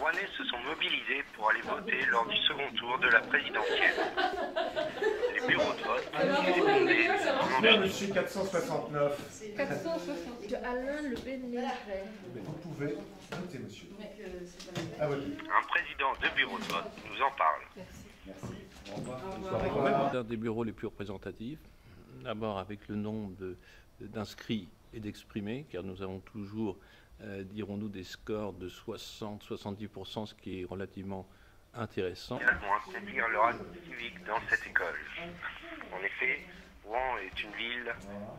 Rouennais se sont mobilisés pour aller voter lors du second tour de la présidentielle. Les bureaux de vote étaient bondés Bien, monsieur 469. 460. De Alain Le Bénéret. Vous pouvez voter, monsieur. À voter. Un président de bureau de vote nous en parle. Merci. Au revoir. Quand même un des bureaux les plus représentatifs, d'abord avec le nombre d'inscrits et d'exprimés, car nous avons toujours, dirons-nous, des scores de 60-70%, ce qui est relativement intéressant. Ils vont accomplir leur acte civique dans cette école. En effet, Rouen est une ville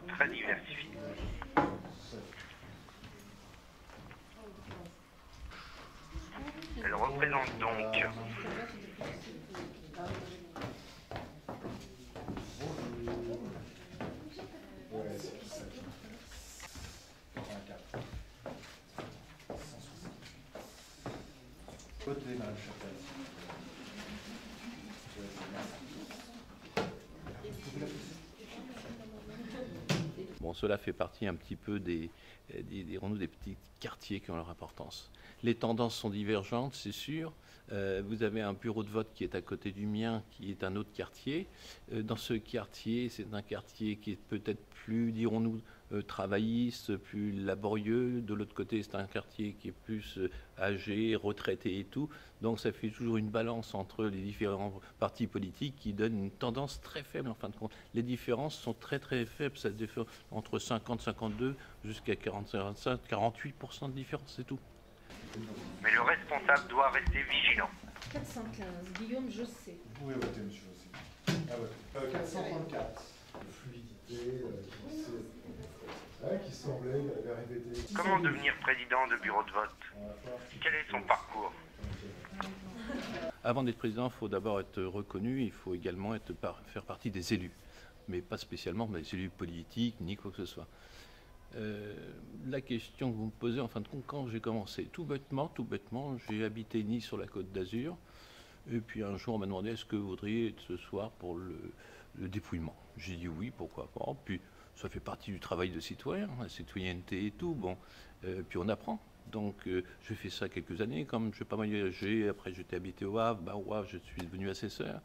très diversifiée. Elle représente donc Votez, madame Chapelle. Bon, cela fait partie un petit peu des petits quartiers qui ont leur importance. Les tendances sont divergentes, c'est sûr. Vous avez un bureau de vote qui est à côté du mien, qui est un autre quartier. Dans ce quartier, c'est un quartier qui est peut-être plus, dirons-nous, travailliste, plus laborieux. De l'autre côté, c'est un quartier qui est plus âgé, retraité et tout. Donc ça fait toujours une balance entre les différents partis politiques qui donne une tendance très faible en fin de compte. Les différences sont très très faibles, ça diffère entre 50-52 jusqu'à 45-48% de différence, c'est tout. mais le responsable doit rester vigilant. 415. Guillaume Josset. Vous pouvez voter, monsieur aussi. À voter. 434. Fluidité, qui semblait répéter. Comment devenir président de bureau de vote? Quel est son parcours? Avant d'être président, il faut d'abord être reconnu, il faut également faire partie des élus, mais pas spécialement des élus politiques ni quoi que ce soit. La question que vous me posez, en fin de compte, quand j'ai commencé, tout bêtement, j'ai habité Nice sur la Côte d'Azur, et puis un jour on m'a demandé est-ce que vous voudriez être ce soir pour le dépouillement. J'ai dit oui, pourquoi pas, puis ça fait partie du travail de citoyen, la citoyenneté et tout, bon, puis on apprend. Donc j'ai fait ça quelques années, comme je n'ai pas mal voyagé, après j'étais habité au Havre, au Havre je suis devenu assesseur,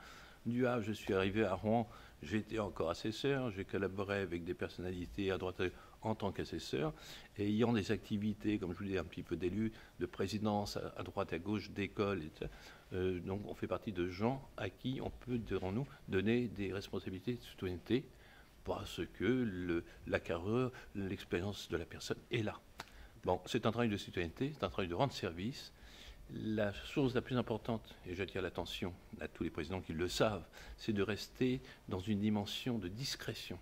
du Havre je suis arrivé à Rouen, j'ai été encore assesseur, j'ai collaboré avec des personnalités à droite en tant qu'assesseur, et ayant des activités, comme je vous dis, un petit peu d'élus, de présidence à droite à gauche, d'école, donc on fait partie de gens à qui on peut, dirons-nous, donner des responsabilités de citoyenneté, parce que la carrière, l'expérience de la personne est là. Bon, c'est un travail de citoyenneté, c'est un travail de rendre service. La chose la plus importante, et j'attire l'attention à tous les présidents qui le savent, c'est de rester dans une dimension de discrétion,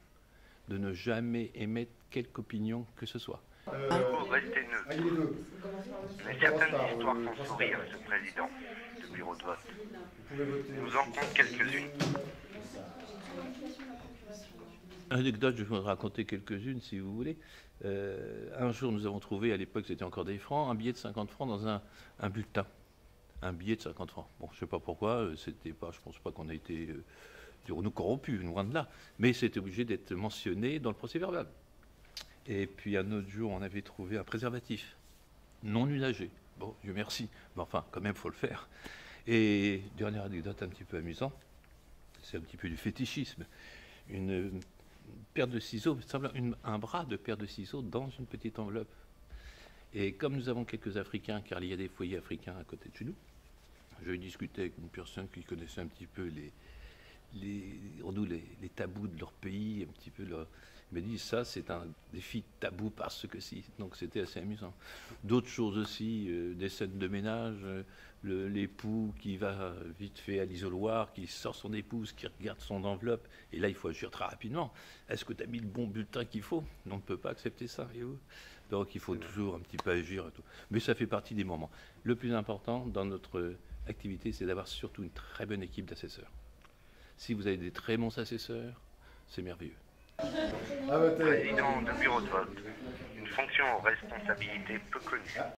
de ne jamais émettre quelque opinion que ce soit. Restez neutre. Mais certaines histoires font sourire ce président de bureau de vote. Nous en comptons quelques-unes. Anecdote, je vais vous raconter quelques-unes si vous voulez. Un jour, nous avons trouvé, à l'époque c'était encore des francs, un billet de 50 francs dans un bulletin. Un billet de 50 francs. Bon, je ne sais pas pourquoi, c'était pas, je ne pense pas qu'on a été, dirons-nous, corrompus, loin de là. Mais c'était obligé d'être mentionné dans le procès verbal. Et puis un autre jour, on avait trouvé un préservatif non usagé. Bon, Dieu merci, mais enfin, quand même, il faut le faire. Et dernière anecdote un petit peu amusante, c'est un petit peu du fétichisme. Une paire de ciseaux, un bras de paire de ciseaux dans une petite enveloppe. Et comme nous avons quelques Africains, car il y a des foyers africains à côté de chez nous, j'ai discuté avec une personne qui connaissait un petit peu les tabous de leur pays, un petit peu il m'a dit ça c'est un défi tabou parce que si, donc c'était assez amusant. D'autres choses aussi, des scènes de ménage, l'époux qui va vite fait à l'isoloir, qui sort son épouse, qui regarde son enveloppe, et là il faut agir très rapidement. Est-ce que tu as mis le bon bulletin qu'il faut? On ne peut pas accepter ça, voyez-vous. Donc il faut toujours un petit peu agir et tout. Mais ça fait partie des moments. Le plus important dans notre activité, c'est d'avoir surtout une très bonne équipe d'assesseurs. Si vous avez des très bons assesseurs, c'est merveilleux. Président de bureau de vote, une fonction aux responsabilités peu connues.